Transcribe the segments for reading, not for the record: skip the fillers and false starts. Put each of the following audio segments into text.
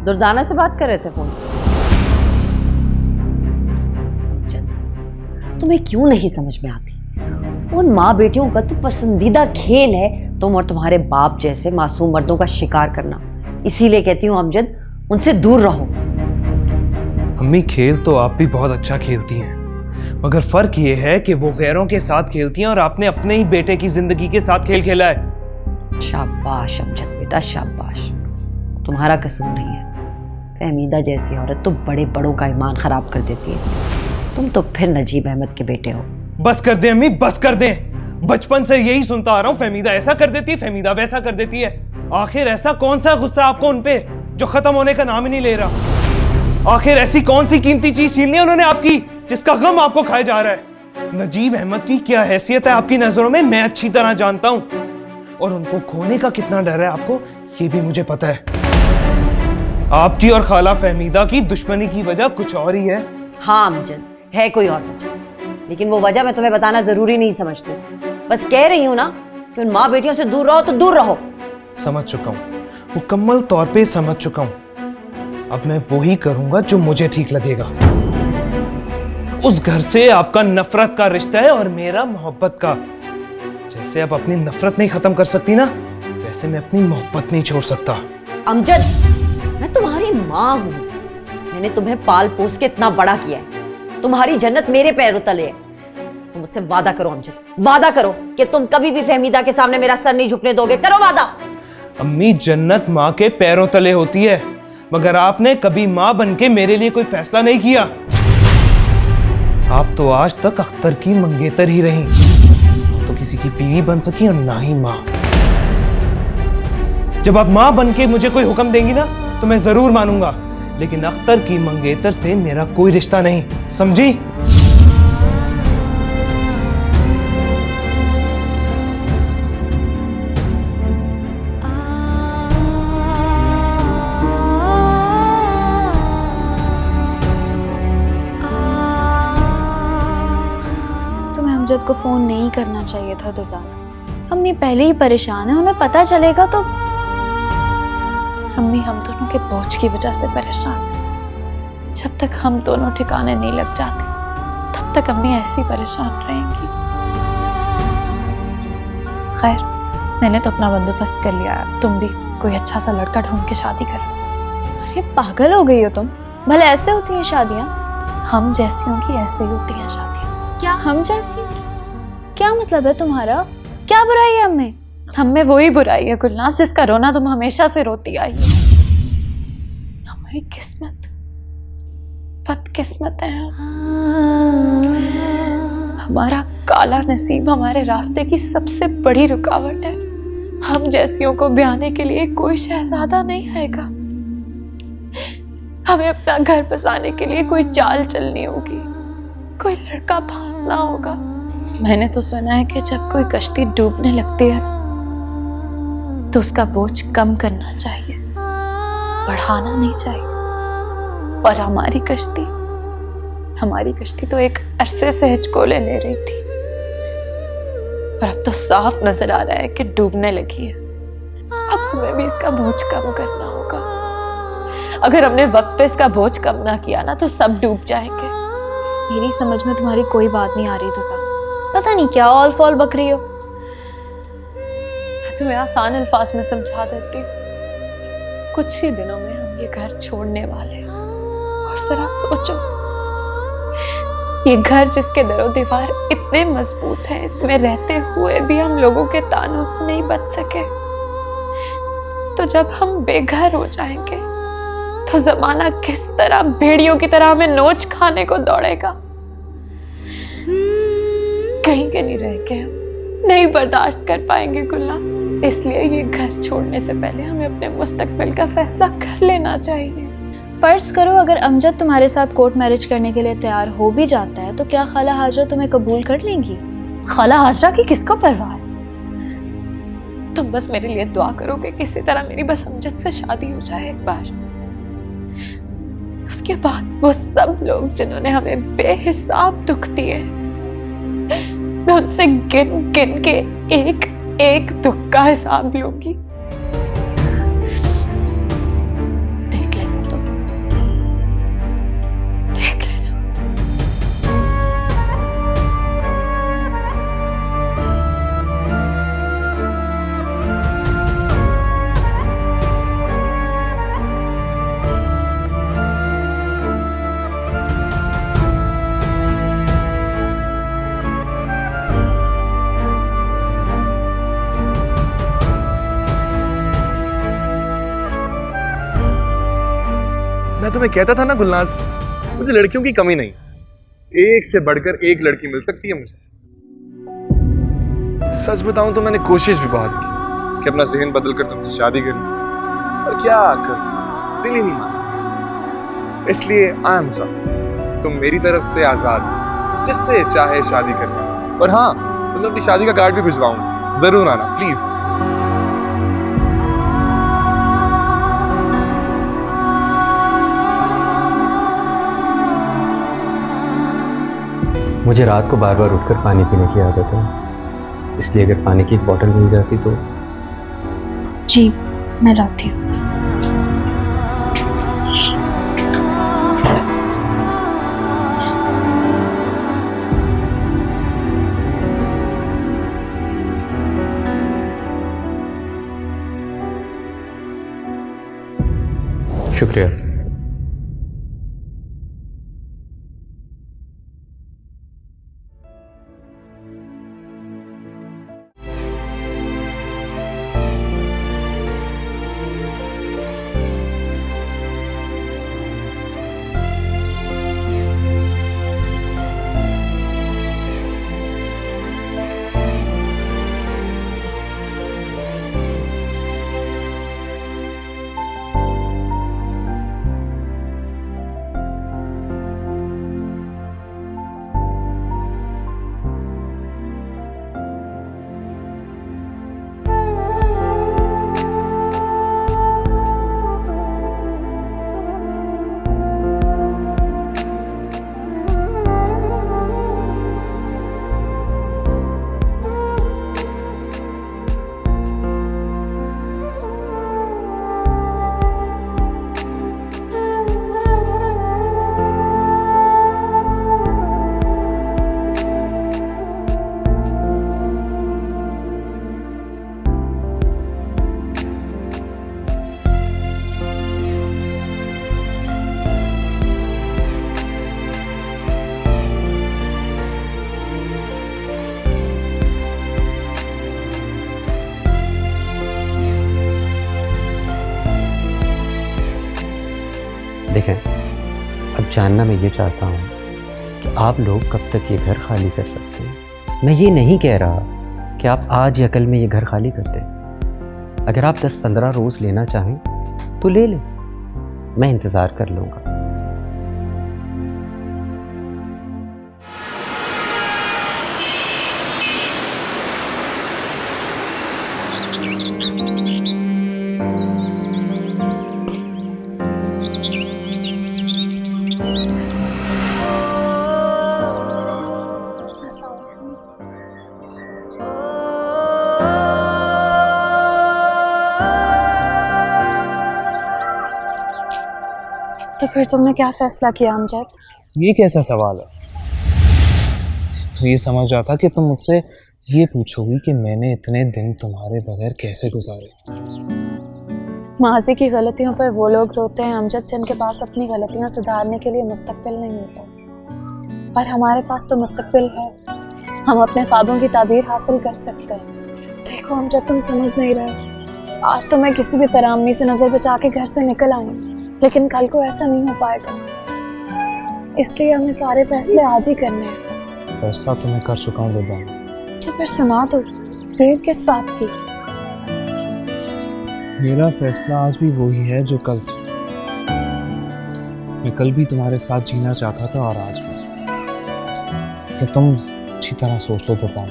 दुर्दाना से बात कर रहे थे फोन पे? तुम्हें क्यों नहीं समझ में आती? उन माँ बेटियों का तो पसंदीदा खेल है तुम और तुम्हारे बाप जैसे मासूम मर्दों का शिकार करना। इसीलिए कहती हूँ अमजद, उनसे दूर रहो। अम्मी, खेल तो आप भी बहुत अच्छा खेलती हैं, मगर फर्क ये है कि वो गैरों के साथ खेलती हैं और आपने अपने ही बेटे की जिंदगी के साथ खेल खेला है। शाबाश अमजद बेटा, शाबाश। तुम्हारा कसूर नहीं है। फहमीदा जैसी औरत तो बड़े बड़ों का ईमान खराब कर देती है। तुम तो फिर नजीब अहमद के बेटे हो। बस कर दें अम्मी, बस कर दें। बचपन से यही सुनता आ रहा हूँ, फहमीदा ऐसा कर देती है, फहमीदा वैसा कर देती है। आखिर ऐसा कौन सा गुस्सा आपको उन पे जो खत्म होने का नाम ही नहीं ले रहा? आखिर ऐसी कौन सी कीमती चीज छीन ली उन्होंने आपकी जिसका गम आपको खाया जा रहा है? नजीब अहमद की क्या हैसियत है आपकी नजरों में मैं अच्छी तरह जानता हूं, और उनको खोने का कितना डर है आपको ये भी मुझे पता है। आपकी और खाला फहमीदा की दुश्मनी की वजह कुछ और ही है। हाँ अमजद, है कोई और वजह, लेकिन वो वजह मैं तुम्हें बताना जरूरी नहीं समझती। बस कह रही हूं ना कि उन माँ बेटियों से दूर रहो तो दूर रहो। समझ चुका हूं, मुकम्मल तौर पे समझ चुका हूं। अब मैं वही करूंगा जो मुझे ठीक लगेगा। उस घर से आपका नफरत का रिश्ता है और मेरा मोहब्बत का। जैसे आप अपनी नफरत नहीं खत्म कर सकती ना, वैसे मैं अपनी मोहब्बत नहीं छोड़ सकता। अमजद, मैं तुम्हारी माँ हूं। मैंने तुम्हें पाल पोस के इतना बड़ा किया है। तुम्हारी जन्नत मेरे पैरों तले है। तुम मुझसे वादा करो अमजद, वादा करो कि तुम कभी भी फहमीदा के सामने मेरा सर नहीं झुकने दोगे। करो वादा। अम्मी, जन्नत माँ के पैरों तले होती है, मगर आपने कभी माँ बनके मेरे लिए कोई फैसला नहीं किया। आप तो आज तक अख्तर की मंगेतर ही रही, तो किसी की बीवी बन सकी और ना ही माँ। जब आप माँ बनके मुझे कोई हुक्म देंगी ना तो मैं जरूर मानूंगा, लेकिन अख्तर की मंगेतर से मेरा कोई रिश्ता नहीं, समझी? अमजद को फोन नहीं करना चाहिए था दुर्दाना। अम्मी पहले ही परेशान है, उन्हें पता चलेगा तो। अम्मी हम दोनों के बोझ की वजह से परेशान है। जब तक हम दोनों ठिकाने नहीं लग जाते तब तक अम्मी ऐसी परेशान रहेंगी। खैर, मैंने तो अपना बंदोबस्त कर लिया है। तुम भी कोई अच्छा सा लड़का ढूंढ के शादी करो। अरे पागल हो गई हो तुम? भले ऐसे होती हैं शादियां? हम जैसियों की ऐसे ही होती हैं शादियां। क्या हम जैसी? क्या मतलब है तुम्हारा? क्या बुराई है हमें? हमें वही बुराई है गुलनाज जिसका रोना तुम हमेशा से रोती आई हो। हमारी किस्मत बदकिस्मत है हम। हमारा काला नसीब हमारे रास्ते की सबसे बड़ी रुकावट है। हम जैसियों को ब्याने के लिए कोई शहजादा नहीं आएगा। हमें अपना घर बसाने के लिए कोई चाल चलनी होगी, कोई लड़का फांसना होगा। मैंने तो सुना है कि जब कोई कश्ती डूबने लगती है तो उसका बोझ कम करना चाहिए, बढ़ाना नहीं चाहिए। और हमारी कश्ती तो एक अरसे से हिचकोले ले रही थी, पर अब तो साफ नजर आ रहा है कि डूबने लगी है। अब हमें भी इसका बोझ कम करना होगा। अगर हमने वक्त पे इसका बोझ कम ना किया ना तो सब डूब जाएंगे। मेरी समझ में तुम्हारी कोई बात नहीं आ रही दुर्दाना। पता नहीं क्या ऑल फॉल बक रही हो। तुम्हें आसान अल्फाज में समझा देती हूँ। कुछ ही दिनों में हम ये घर छोड़ने वाले हैं। और जरा सोचो, ये घर जिसके दरो दीवार इतने मजबूत हैं, इसमें रहते हुए भी हम लोगों के तानों से नहीं बच सके, तो जब हम बेघर हो जाएंगे तो जमाना किस तरह भेड़ियों की तरह हमें नोच खाने को दौड़ेगा। कहीं के नहीं रह के हम नहीं बर्दाश्त कर पाएंगे गुलनाज। इसलिए ये घर छोड़ने से पहले हमें अपने मुस्तकबिल का फैसला कर लेना चाहिए। फर्ज करो अगर अमजद तुम्हारे साथ कोर्ट मैरिज करने के लिए तैयार हो भी जाता है तो क्या खाला हाजरा तुम्हें कबूल कर लेंगी? खाला हाजरा की किसको परवाह है? तुम बस मेरे लिए दुआ करो कि किसी तरह मेरी बस अमजद से शादी हो जाए एक बार। उसके बाद वो सब लोग जिन्होंने हमें बेहिसाब दुख दिए, मैं उनसे गिन गिन के एक एक दुख का हिसाब लूंगी। देख लेंगे। तुम्हें कहता था ना गुलनाज, मुझे लड़कियों की कमी नहीं, एक से बढ़कर एक लड़की मिल सकती है मुझे। सच बताऊं तो मैंने कोशिश भी बहुत की कि अपना ज़हन बदल कर तुमसे शादी करूं, पर क्या करूं, दिल ही नहीं माना। इसलिए आई एम सॉरी, तुम मेरी तरफ से आजाद हो, जिससे चाहे शादी करना। और हाँ, तुम्हें अपनी शादी का कार्ड भी भिजवाऊंगा, जरूर आना प्लीज। मुझे रात को बार बार उठकर पानी पीने की आदत है, इसलिए अगर पानी की एक बोतल मिल जाती तो। जी मैं लाती हूँ। शुक्रिया। देखें, अब जानना मैं ये चाहता हूँ कि आप लोग कब तक ये घर खाली कर सकते हैं। मैं ये नहीं कह रहा कि आप आज या कल में ये घर खाली कर दें। अगर आप 10-15 रोज़ लेना चाहें तो ले लें, मैं इंतज़ार कर लूँगा। तो फिर तुमने क्या फैसला किया अमजद? ये कैसा सवाल है? तो ये समझ रहा था कि तुम मुझसे ये पूछोगी कि मैंने इतने दिन तुम्हारे बगैर कैसे गुजारे। माजी की गलतियों पर वो लोग रोते हैं अमजद जिनके पास अपनी गलतियां सुधारने के लिए मुस्तकबिल नहीं होता, और हमारे पास तो मुस्तकबिल है। हम अपने ख्वाबों की ताबीर हासिल कर सकते हैं। देखो अमजद, तुम समझ नहीं रहे। आज तो मैं किसी भी तरह अम्मी से नजर बचा के घर से निकल आई, लेकिन कल को ऐसा नहीं हो पाएगा, इसलिए हमें सारे फैसले आज ही करने हैं। फैसला तो मैं कर चुका हूँ दुर्गा। तो फिर सुना दो, देर किस बात की? मेरा फैसला आज भी वही है जो कल था। मैं कल भी तुम्हारे साथ जीना चाहता था और आज भी। कि तुम अच्छी तरह सोच लो दुर्गा,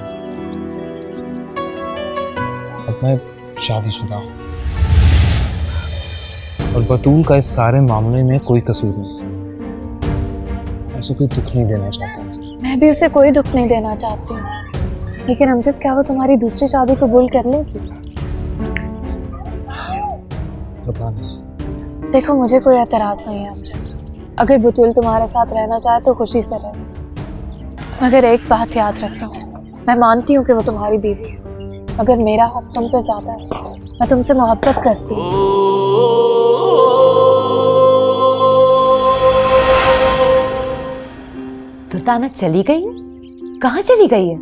अब मैं शादीशुदा हूँ और बतूल का इस सारे मामले में कोई कसूर नहीं। उसे कोई दुख नहीं देना चाहता। मैं भी उसे कोई दुख नहीं देना चाहती हूँ, लेकिन अमजद क्या वो तुम्हारी दूसरी शादी कबूल कर लेगी? पता नहीं। देखो, मुझे कोई एतराज नहीं है अमजद। अगर बतूल तुम्हारे साथ रहना चाहे तो खुशी से रहे, मगर एक बात याद रखना, मैं मानती हूँ कि वो तुम्हारी बीवी है, मगर मेरा हक तुम पे ज्यादा है। मैं तुमसे मोहब्बत करती हूँ। दुर्दाना चली गई? कहाँ चली गई है?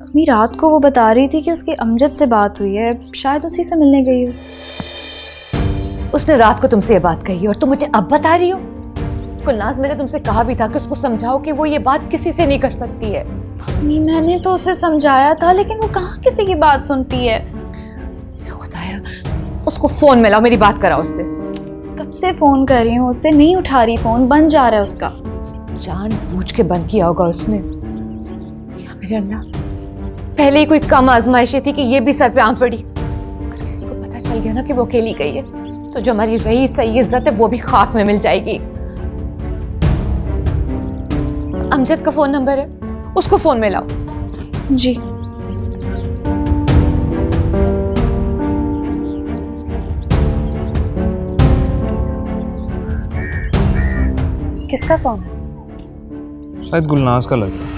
अम्मी रात को वो बता रही थी कि उसकी अमजद से बात हुई है, शायद उसी से मिलने गई हो। उसने रात को तुमसे ये बात कही और तुम मुझे अब बता रही हो? गुलनाज, मैंने तुमसे कहा भी था कि उसको समझाओ कि वो ये बात किसी से नहीं कर सकती है। मम्मी मैंने तो उसे समझाया था, लेकिन वो कहाँ किसी की बात सुनती है। खुदाया, उसको फोन मिलाओ, मेरी बात कराओ उससे। कब से फोन कर रही हूँ, उससे नहीं उठा रही, फोन बंद जा रहा है उसका। जानबूझ के बंद किया होगा उसने। या मेरे अल्लाह, पहले ही कोई कम आजमाइशी थी कि ये भी सर पे आम पड़ी। अगर किसी को पता चल गया ना कि वो अकेली गई है, तो जो हमारी रही सही इज्जत है वो भी खाक में मिल जाएगी। अमजद का फोन नंबर है, उसको फोन मिलाओ। जी। किसका फोन है? शायद गुलनाज का लग रहा है।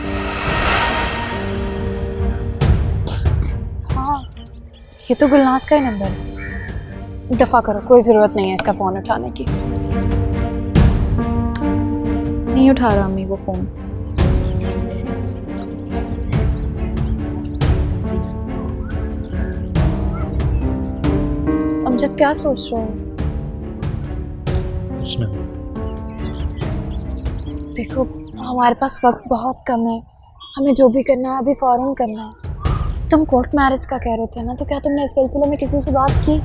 हाँ, ये तो गुलनाज का ही नंबर है। दफा करो, कोई जरूरत नहीं है इसका फोन उठाने की। नहीं उठा रहा अम्मी वो फोन। अमजद क्या सोच रहे हो? कुछ नहीं। देखो, हमारे पास वक्त बहुत कम है, हमें जो भी करना है अभी फौरन करना है। तुम कोर्ट मैरिज का कह रहे थे ना, तो क्या तुमने इस सिलसिले में किसी से बात की?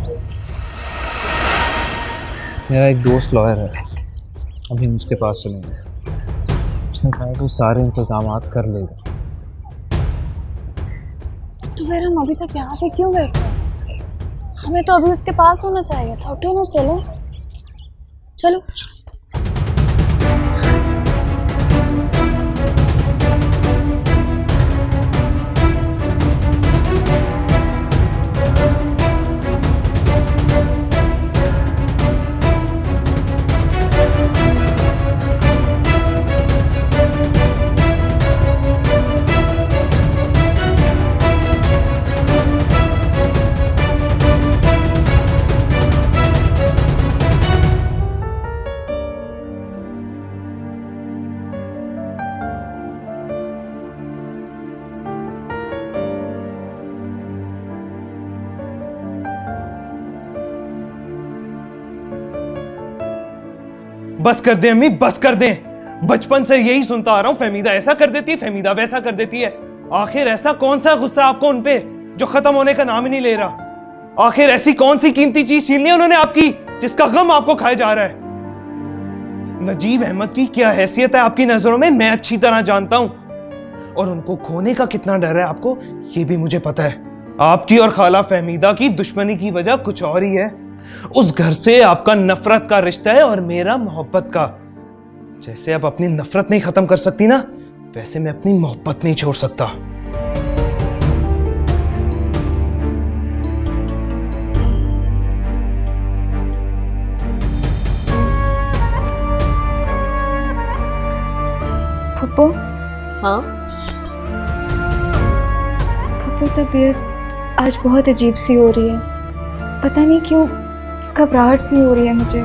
मेरा एक दोस्त लॉयर है, अभी हम उसके पास चलेंगे। उसने कहा कि वो सारे इंतजामात कर लेगा। तो फिर हम अभी तक यहाँ पे क्यों बैठे हैं? हमें तो अभी उसके पास होना चाहिए था। उठो ना, चलो चलो। बस कर दें अम्मी, बस कर दें। बचपन से यही सुनता आ रहा हूं, फहमीदा ऐसा कर देती है, फहमीदा वैसा कर देती है। आखिर ऐसा कौन सा गुस्सा आपको उन पे जो खत्म होने का नाम ही नहीं ले रहा? आखिर ऐसी कौन सी कीमती चीज छीन ली उन्होंने आपकी जिसका गम आपको खाया जा रहा है? नजीब अहमद की क्या हैसियत है आपकी नजरों में, मैं अच्छी तरह जानता हूं। और उनको खोने का कितना डर है आपको, ये भी मुझे पता है। आपकी और खाला फहमीदा की दुश्मनी की वजह कुछ और ही है। उस घर से आपका नफरत का रिश्ता है और मेरा मोहब्बत का। जैसे आप अपनी नफरत नहीं खत्म कर सकती ना, वैसे मैं अपनी मोहब्बत नहीं छोड़ सकता। फुप्पो, हाँ, फुप्पो तबीयत आज बहुत अजीब सी हो रही है। पता नहीं क्यों घबराहट सी हो रही है मुझे।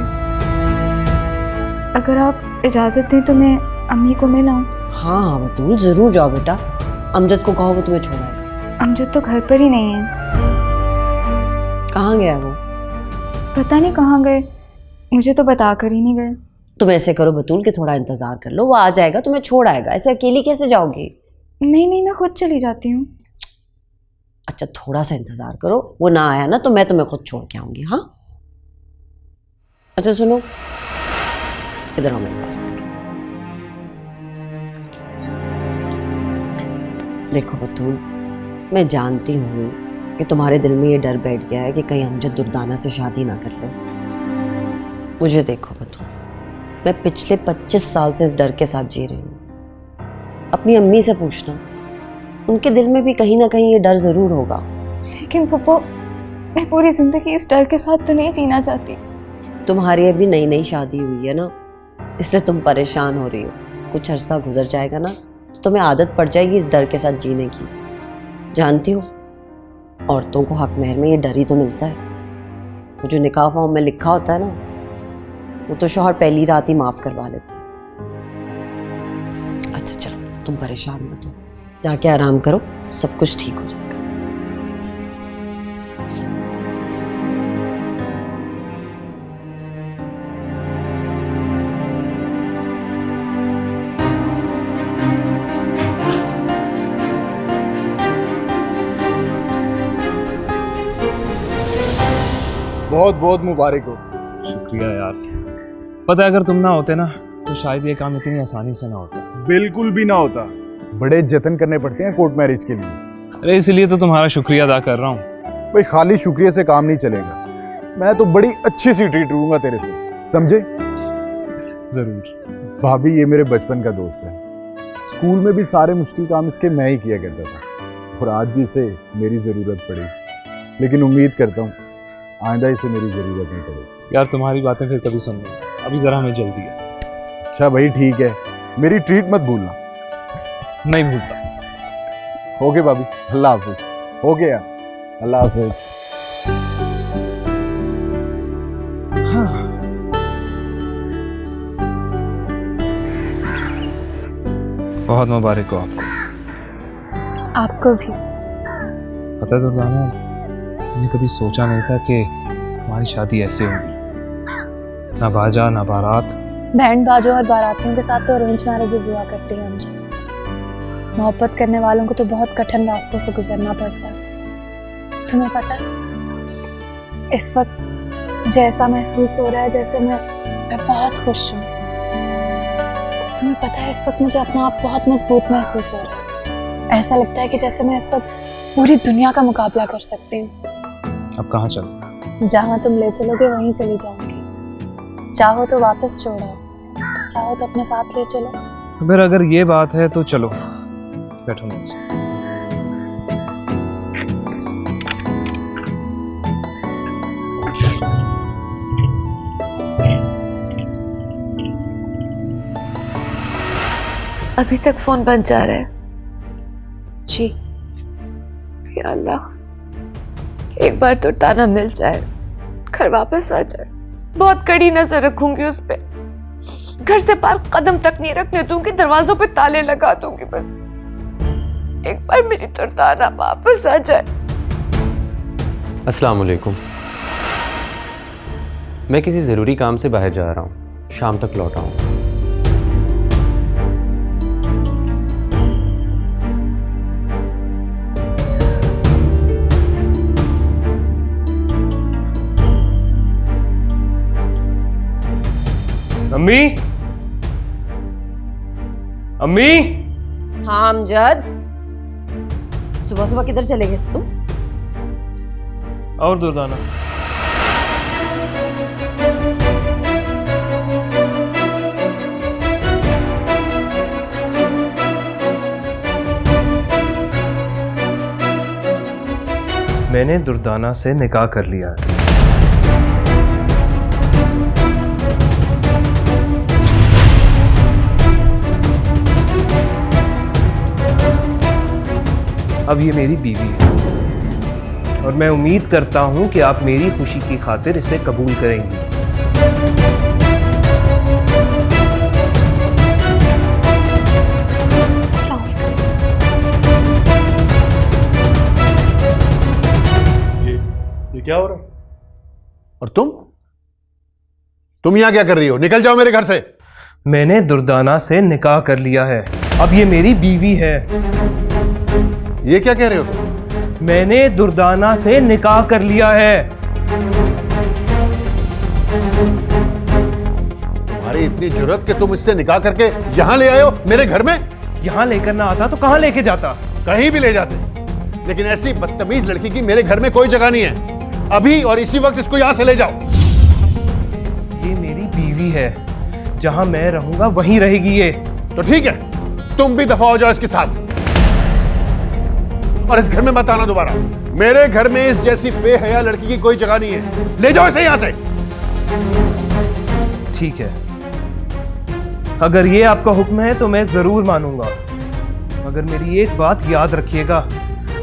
अगर आप इजाज़त दें तो मैं अम्मी को मिलाऊं। हाँ हाँ बतूल, जरूर जाओ बेटा। अमजद को कहो, वो तुम्हें छोड़ाएगा। अमजद तो घर पर ही नहीं है। कहाँ गया वो? पता नहीं कहाँ गए, मुझे तो बता कर ही नहीं गए। तुम ऐसे करो बतूल कि थोड़ा इंतजार कर लो, वो आ जाएगा, तुम्हें छोड़ आएगा। ऐसे अकेली कैसे जाओगी? नहीं नहीं, मैं खुद चली जाती हूँ। अच्छा, थोड़ा सा इंतजार करो, वो ना आया ना तो मैं तुम्हें खुद छोड़ के आऊंगी। हाँ, अच्छा सुनो, इधर आओ मेरे पास बैठो। देखो बतूल, मैं जानती हूँ कि तुम्हारे दिल में ये डर बैठ गया है कि कहीं अमजद दुर्दाना से शादी ना कर ले। मुझे देखो बतूल, मैं पिछले 25 साल से इस डर के साथ जी रही हूँ। अपनी अम्मी से पूछना, उनके दिल में भी कहीं ना कहीं ये डर जरूर होगा। लेकिन फुप्पो, मैं पूरी जिंदगी इस डर के साथ तो नहीं जीना चाहती। तुम्हारी अभी नई नई शादी हुई है ना, इसलिए तुम परेशान हो रही हो। कुछ अरसा गुजर जाएगा ना तो तुम्हें आदत पड़ जाएगी इस डर के साथ जीने की। जानती हो, औरतों को हक महर में ये डर ही तो मिलता है। वो जो निकाह फॉर्म में लिखा होता है ना, वो तो शौहर पहली रात ही माफ करवा लेते हैं। अच्छा चलो, तुम परेशान मत हो, जाके आराम करो, सब कुछ ठीक हो जाएगा। बहुत बहुत मुबारक हो। शुक्रिया यार। पता है अगर तुम ना होते ना तो शायद ये काम इतनी आसानी से ना होता। बिल्कुल भी ना होता, बड़े जतन करने पड़ते हैं कोर्ट मैरिज के लिए। अरे इसलिए तो तुम्हारा शुक्रिया अदा कर रहा हूँ। भाई खाली शुक्रिया से काम नहीं चलेगा, मैं तो बड़ी अच्छी सी ट्रीट लूंगा तेरे से, समझे? जरूर। भाभी ये मेरे बचपन का दोस्त है, स्कूल में भी सारे मुश्किल काम इसके मैं ही किया करता था और आज भी इसे मेरी ज़रूरत पड़ी, लेकिन उम्मीद करता हूँ आइंदा इसे मेरी ज़रूरत नहीं पड़ेगी। यार तुम्हारी बातें फिर कभी सुन लूंगा, अभी जरा हमें जल्दी है। अच्छा भाई ठीक है, मेरी ट्रीट मत भूलना। नहीं भूलता। ओके भाभी, अल्लाह हाफिज। ओके यार, अल्लाह हाफिज। बहुत मुबारक हो आपको। आपको भी। पता है दुर्दाना, मैंने कभी सोचा नहीं था कि हमारी शादी ऐसे होगी। ना बाजा ना बारात। बैंड बाजों और बारातियों के साथ तो अरेंज मैरिजेस हुआ करती हैं अमजद। मोहब्बत करने वालों को तो बहुत कठिन रास्तों से गुजरना पड़ता है। तुम्हें पता है इस वक्त मुझे ऐसा महसूस हो रहा है जैसे मैं बहुत खुश हूँ। तुम्हें पता है इस वक्त मुझे अपना आप बहुत मजबूत महसूस हो रहा है। ऐसा लगता है कि जैसे मैं इस वक्त पूरी दुनिया का मुकाबला कर सकती हूँ। अब कहाँ चलो? जहाँ तुम ले चलोगे वहीं चली जाऊंगी। चाहो तो वापस छोड़ो, चाहो तो अपने साथ ले चलो। तो फिर अगर ये बात है तो चलो, बैठो मेरे साथ। अभी तक फोन बंद जा रहा है। जी या अल्लाह, एक बार तो ताना मिल जाए, घर वापस आ जाए। बहुत कड़ी नजर रखूंगी उस पे, घर से बाहर कदम तक नहीं रखने दूंगी, दरवाजों पे ताले लगा दूंगी। बस एक बार मेरी ताना वापस आ जाए। अस्सलाम वालेकुम। मैं किसी ज़रूरी काम से बाहर जा रहा हूँ, शाम तक लौट आऊँगा। अम्मी, अम्मी। हाँ अमजद, सुबह सुबह किधर चले गए थे तुम? और दुर्दाना, मैंने दुर्दाना से निकाह कर लिया है। अब ये मेरी बीवी है और मैं उम्मीद करता हूं कि आप मेरी खुशी की खातिर इसे कबूल करेंगी। ये क्या हो रहा है? और तुम यहां क्या कर रही हो? निकल जाओ मेरे घर से। मैंने दुर्दाना से निकाह कर लिया है, अब ये मेरी बीवी है। ये क्या कह रहे हो तुम? मैंने दुर्दाना से निकाह कर लिया है। तुम्हारी इतनी जुर्रत कि तुम इससे निकाह करके यहां ले आए हो मेरे घर में? यहां लेकर ना आता तो कहां लेके जाता? कहीं भी ले जाते, लेकिन ऐसी बदतमीज लड़की की मेरे घर में कोई जगह नहीं है। अभी और इसी वक्त इसको यहां से ले जाओ। ये मेरी बीवी है, जहां मैं रहूंगा वहीं रहेगी ये। तो ठीक है, तुम भी दफा हो जाओ इसके साथ और इस घर में मत आना दोबारा। मेरे घर में इस जैसी बेहया लड़की की कोई जगह नहीं है। ले जाओ इसे यहां से। ठीक है, अगर ये आपका हुक्म है तो मैं जरूर मानूंगा, मगर मेरी एक बात याद रखिएगा,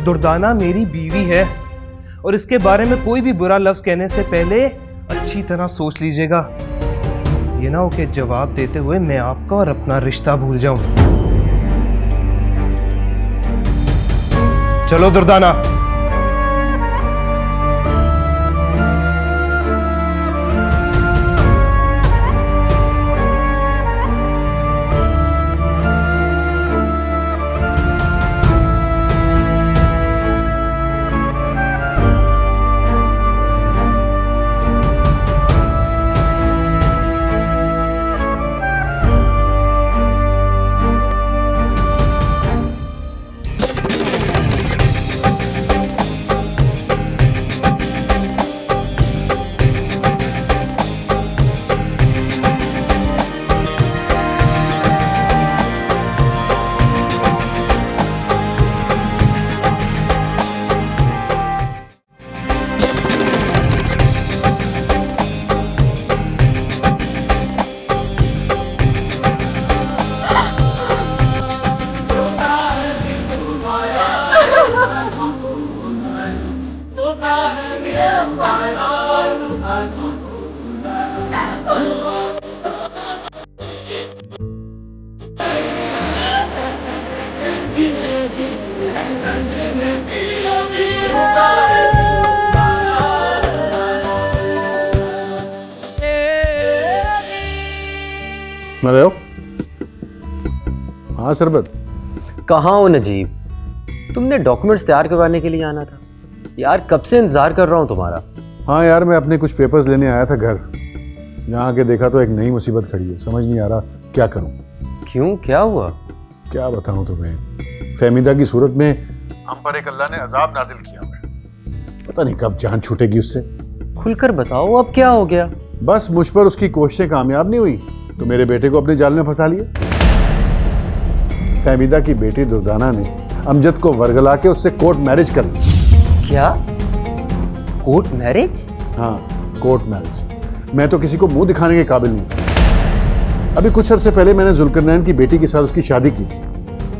दुर्दाना मेरी बीवी है और इसके बारे में कोई भी बुरा लफ्ज कहने से पहले अच्छी तरह सोच लीजिएगा। ये ना हो कि जवाब देते हुए मैं आपका और अपना रिश्ता भूल जाऊं। चलो दुर्दाना। मैं रहे हो? हाँ सरबत। कहाँ हो नजीब? तुमने डॉक्यूमेंट्स तैयार करवाने के लिए आना था यार, कब से इंतजार कर रहा हूँ तुम्हारा। हाँ यार, मैं अपने कुछ पेपर्स लेने आया था घर। यहाँ आके देखा तो एक नई मुसीबत खड़ी है, समझ नहीं आ रहा क्या करूँ। क्यों, क्या हुआ? क्या बताऊँ तुम्हें, फहमीदा की सूरत में हम पर एक अल्लाह ने अजाब नाजिल किया है। पता नहीं कब जान छूटेगी उससे। खुलकर बताओ, अब क्या हो गया? बस मुझ पर उसकी कोशिशें कामयाब नहीं हुई तो मेरे बेटे को अपने जाल में फंसा लिया। फहमीदा की बेटी दुर्दाना ने अमजद को वर्गला के उससे कोर्ट मैरिज कर ली। क्या? Court marriage? हाँ, कोर्ट मैरिज। मैं तो किसी को मुंह दिखाने के काबिल नहीं था। अभी कुछ अरसे पहले मैंने जुल्करनैन की बेटी के साथ उसकी शादी की थी।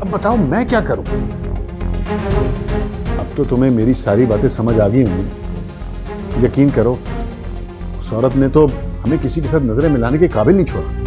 अब बताओ मैं क्या करूं? अब तो तुम्हें मेरी सारी बातें समझ आ गई होंगी। यकीन करो, उस औरत ने तो हमें किसी के साथ नजरें मिलाने के काबिल नहीं छोड़ा।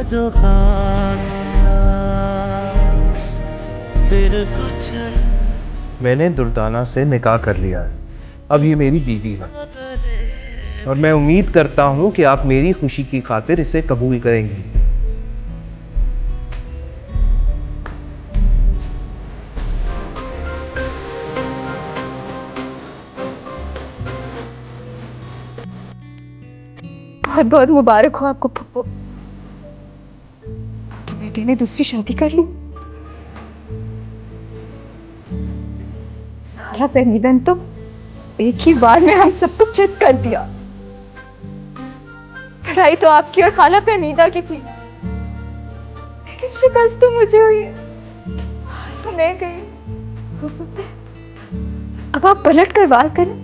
जो खाना फिर कुछ। मैंने दुर्दाना से निकाह कर लिया है, अब ये मेरी बीवी है और मैं उम्मीद करता हूँ कि आप मेरी खुशी की खातिर इसे कबूल करेंगी। बहुत बहुत मुबारक हो आपको पप्पू, बेटे ने दूसरी शादी कर ली। खाला फहमीदा ने तो एक ही बार में हम सब कुछ चित कर दिया। पढ़ाई तो आपकी और खाला फहमीदा की थी, लेकिन शिकस्त तो मुझे हुई है। तो मैं गई, हो सकता है अब आप पलट कर वार करें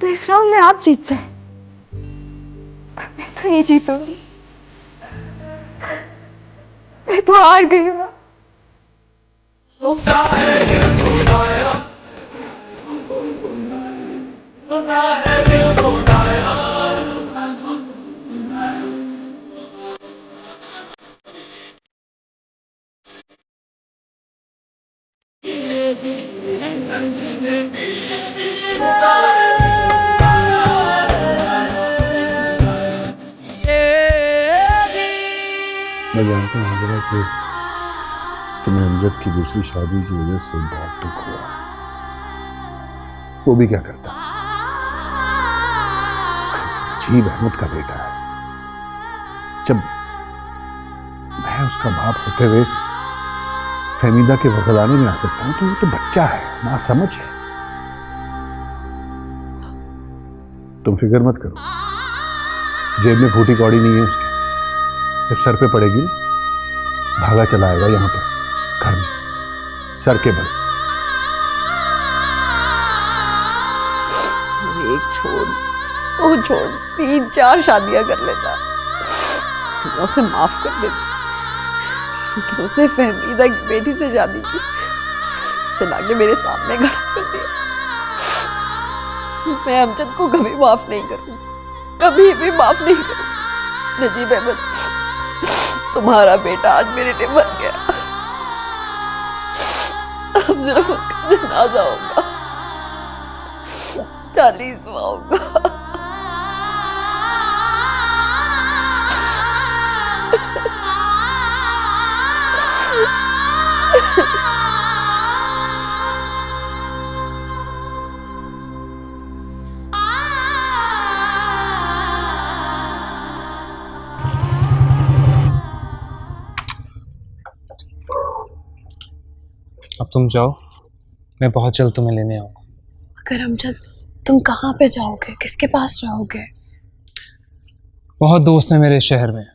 तो इस राउंड में आप जीत जाए, पर मैं तो नहीं जीतूंगी। मैं तो हार गई हूँ। मैं जानता हूँ हाजिरा कि तुम्हें अमजद की दूसरी शादी की वजह से बहुत दुख हुआ। वो भी क्या करता, अजीब अहमद का बेटा है। जब मैं उसका बाप होते हुए फहमीदा के वगलाने में आ सकता हूँ तो वो तो बच्चा है, नासमझ है। तुम फिक्र मत करो, जेब में फूटी कौड़ी नहीं है उसके। जब सर पे पड़ेगी ना, भागा चला आएगा यहाँ पर घर में, सर के बल। एक छोड़, वो छोड़, 3-4 शादियां कर लेता तो मैं उसे माफ कर देती, लेकिन उसने फहमीदा की बेटी से शादी की, उसे लाके मेरे सामने खड़ा कर दिया। मैं अमजद को कभी माफ नहीं करूंगी, कभी भी माफ नहीं करूंगी। नजीब अहमद, तुम्हारा बेटा आज मेरे लिए मर गया, अब सिर्फ उसका जनाजा होगा, 40वां होगा। अब तुम जाओ, मैं बहुत जल्द तुम्हें लेने आऊंगा। अगर अमजद, तुम कहाँ पे जाओगे, किसके पास रहोगे? बहुत दोस्त हैं मेरे इस शहर में,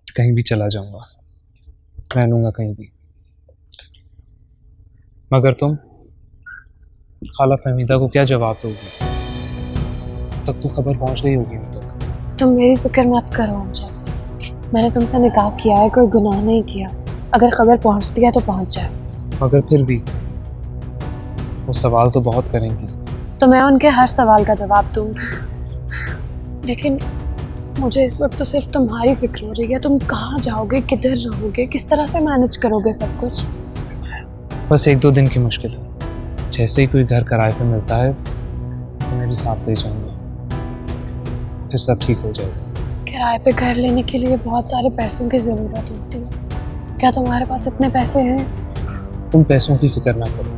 कहीं भी चला जाऊंगा, रह लूंगा कहीं भी। मगर तुम खाला फहमीदा को क्या जवाब दोगी? तब तो खबर पहुंच गई होगी उन तक। तुम मेरी फिक्र मत करो अमजद, मैंने तुमसे निकाह किया है, कोई गुनाह नहीं किया। अगर खबर पहुंचती है तो पहुंच जाए। मगर फिर भी वो सवाल तो बहुत करेंगी। तो मैं उनके हर सवाल का जवाब दूंगी, लेकिन मुझे इस वक्त तो सिर्फ तुम्हारी फिक्र हो रही है। तुम कहाँ जाओगे, किधर रहोगे, किस तरह से मैनेज करोगे सब कुछ? बस 1-2 दिन की मुश्किल है। जैसे ही कोई घर किराए पे मिलता है तो मैं भी साथ ले जाऊंगा, फिर सब ठीक हो जाएगा। किराए पे घर लेने के लिए बहुत सारे पैसों की ज़रूरत होती है। क्या तुम्हारे पास इतने पैसे हैं? तुम पैसों की फिक्र ना करो,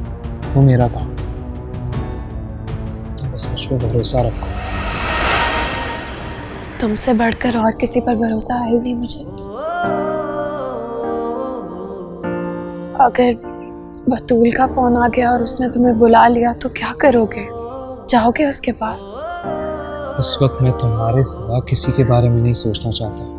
वो मेरा काम। तुम बस मुझ पर भरोसा रखो। तुमसे बढ़कर और किसी पर भरोसा है ही नहीं मुझे। अगर बतूल का फोन आ गया और उसने तुम्हें बुला लिया तो क्या करोगे? जाओगे उसके पास? इस वक्त मैं तुम्हारे सिवा किसी के बारे में नहीं सोचना चाहता।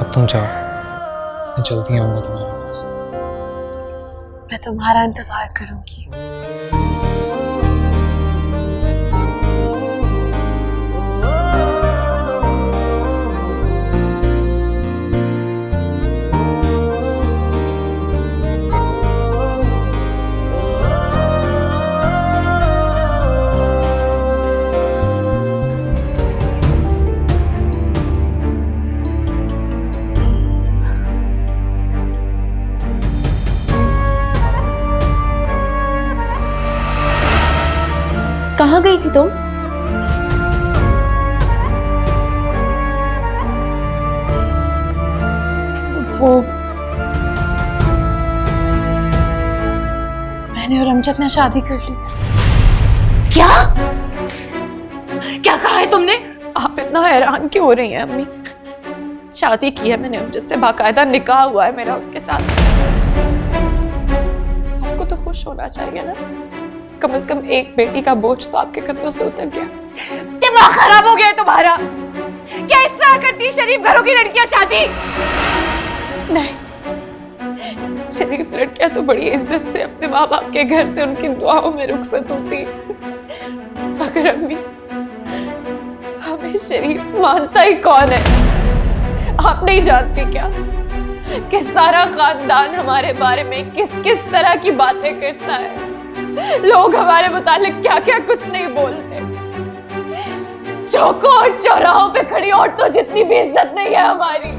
अब तुम जाओ, मैं जल्दी आऊंगा तुम्हारे पास। मैं तुम्हारा इंतजार करूंगी। कहाँ गई थी तुम? वो मैंने और अमजद ने शादी कर ली। क्या क्या कहा है तुमने? आप इतना हैरान क्यों हो रही हैं अम्मी? शादी की है मैंने अमजद से, बाकायदा निकाह हुआ है मेरा उसके साथ। आपको तो खुश होना चाहिए ना, कम से कम एक बेटी का बोझ तो आपके कंधों से उतर गया। दिमाग खराब हो गया है तुम्हारा? क्या इस तरह करती है शरीफ घरों की लड़कियां शादी? नहीं, शरीफ लड़कियां तो बड़ी इज्जत से अपने माँ बाप के घर से उनकी दुआओं में रुखसत होती, मगर अम्मी हमें शरीफ मानता ही कौन है? आप नहीं जानती क्या कि सारा खानदान हमारे बारे में किस किस तरह की बातें करता है? लोग हमारे मुतालिक क्या क्या कुछ नहीं बोलते। चौकों और चौराहों पे खड़ी औरतों जितनी भी इज्जत नहीं है हमारी।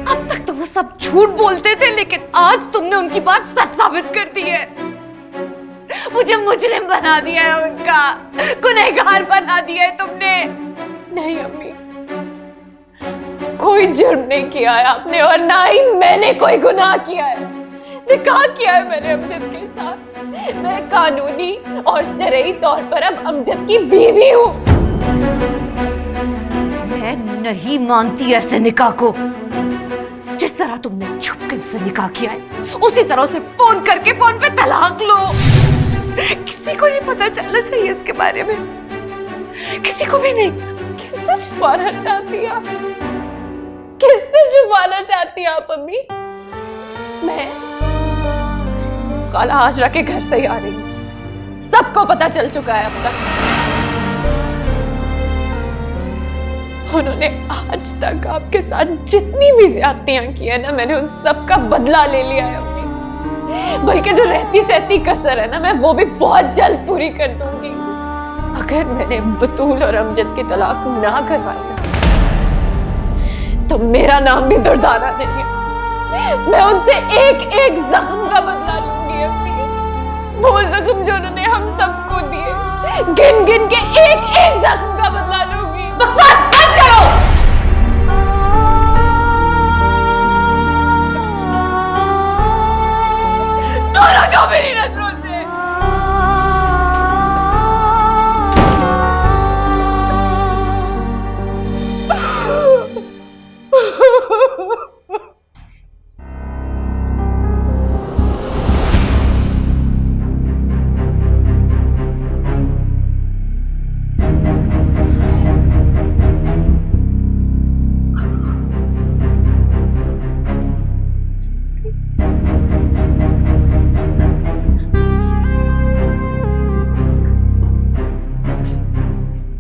अब तक तो वो सब झूठ बोलते थे, लेकिन आज तुमने उनकी बात सच साबित कर दी है। मुझे मुजरिम बना दिया है, उनका गुनहगार बना दिया है तुमने। नहीं अम्मी, कोई जुर्म नहीं किया है आपने, और ना ही मैंने कोई गुनाह किया है। निकाह किया है मैंने अमजद के साथ। मैं कानूनी और शरई तौर पर अब अमजद की बीवी हूँ। मैं नहीं मानती ऐसे निकाह को। जिस तरह तुमने छुप के उससे निकाह किया है, उसी तरह उसे फोन करके फोन पे तलाक लो। किसी को नहीं पता चलना चाहिए इसके बारे में, किसी को भी नहीं। किससे छुपाना चाहती आप? किससे छुपाना चाहती आप अम्मी? मैं खाला हाजरा के घर से ही आ रही हूँ, सबको पता चल चुका है अब तक। उन्होंने आज तक आपके साथ जितनी भी ज्यादतियां की है ना, मैंने उन सब का बदला ले लिया है अम्मी। बल्कि जो रहती सहती कसर है ना, मैं वो भी बहुत जल्द पूरी कर दूंगी। अगर मैंने बतूल और अमजद की तलाक ना करवाई तो मेरा नाम भी दुर्दाना नहीं है। मैं उनसे एक एक जख्म का बदला लूंगी अम्मी। वो जख्म जो उन्होंने हम सबको दिए, गिन गिन के एक एक जख्म का बदला लूंगी। बकवास बंद करो। दोनों जो मेरी नजरों से।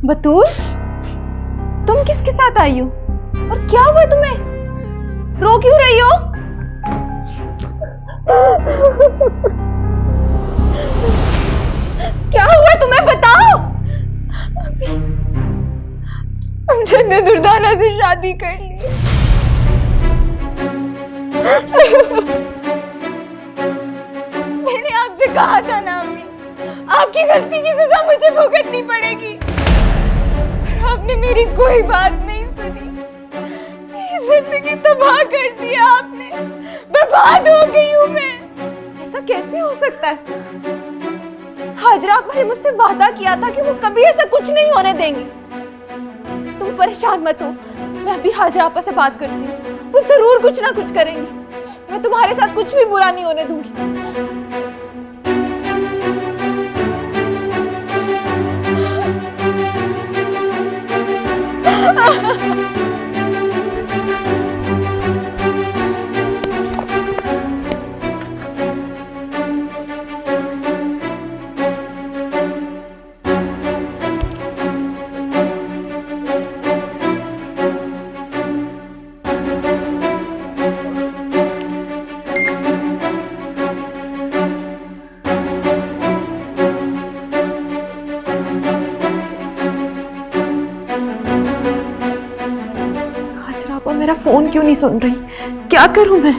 बतूल, तुम किसके साथ आई हो और क्या हुआ तुम्हें? रो क्यों रही हो? क्या हुआ तुम्हें, बताओ। अमजद ने दुर्दाना से शादी कर ली। मैंने आपसे कहा था ना अम्मी, आपकी गलती की सजा मुझे भुगतनी पड़ेगी, पर आपने मेरी कोई बात नहीं सुनी। मेरी जिंदगी तबाह कर दिया आपने, बर्बाद हो गई हूँ मैं। ऐसा कैसे हो सकता है? हाजरा आपा ने मुझसे वादा किया था कि वो कभी ऐसा कुछ नहीं होने देंगी। तुम परेशान मत हो, मैं अभी हाजरा आपा से बात करती हूँ, वो जरूर कुछ ना कुछ करेंगी। मैं तुम्हारे साथ कुछ भी बुरा नहीं होने दूंगी। हाजरा आपा मेरा फोन क्यों नहीं सुन रही? क्या करूं मैं?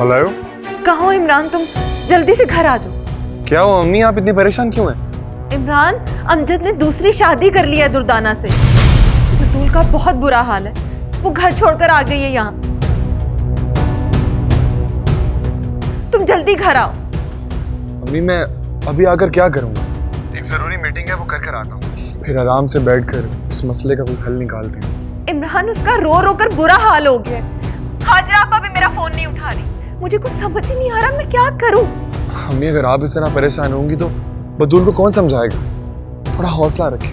हेलो, कहाँ हो इमरान? तुम जल्दी से घर आ जाओ। क्या हुआ अम्मी, आप इतनी परेशान क्यों हैं? इमरान, अमजद ने दूसरी शादी कर ली है दुर्दाना से। बतूल का बहुत बुरा हाल है, वो घर छोड़कर आ गई है यहाँ। तुम जल्दी घर आओ। अम्मी मैं अभी आकर क्या करूँगा? एक जरूरी मीटिंग है, वो कर आता हूँ, फिर आराम से बैठकर इस मसले का कोई हल निकालते हैं। इमरान, उसका रो रो कर बुरा हाल हो गया है। हाजरा आपा भी मेरा फोन नहीं उठा रही। मुझे कुछ समझ ही नहीं आ रहा मैं क्या करूं। अम्मी अगर आप इस तरह परेशान होंगी तो बतूल को कौन समझाएगा? थोड़ा हौसला रखें,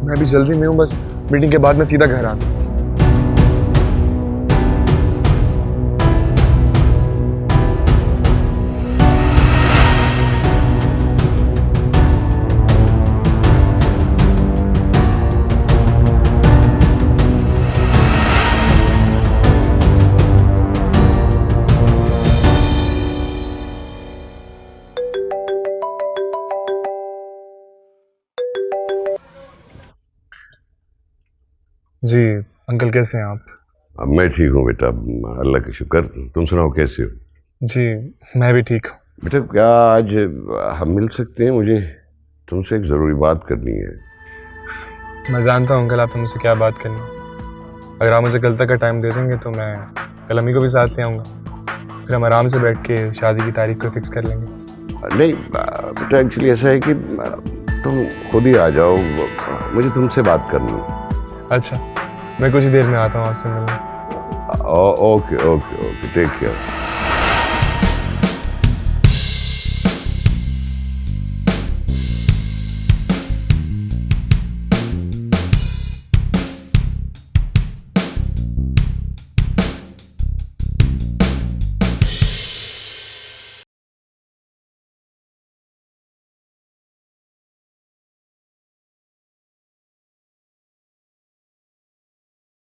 मैं भी जल्दी में हूँ, बस मीटिंग के बाद मैं सीधा घर आता हूँ। जी अंकल, कैसे हैं आप? अब मैं ठीक हूँ बेटा, अल्लाह का शुक्र। तुम सुनाओ कैसे हो? जी मैं भी ठीक हूँ। बेटा क्या आज हम मिल सकते हैं? मुझे तुमसे एक ज़रूरी बात करनी है। मैं जानता हूँ अंकल आपने मुझसे क्या बात करनी। अगर आप मुझे कल तक का टाइम दे देंगे तो मैं कल अम्मी को भी साथ ले आऊँगा, फिर हम आराम से बैठ के शादी की तारीख को फिक्स कर लेंगे। नहीं बेटा, एक्चुअली ऐसा है कि तुम खुद ही आ जाओ, मुझे तुमसे बात करनी है। अच्छा, मैं कुछ ही देर में आता हूँ आपसे मिलने। Okay okay okay, take care.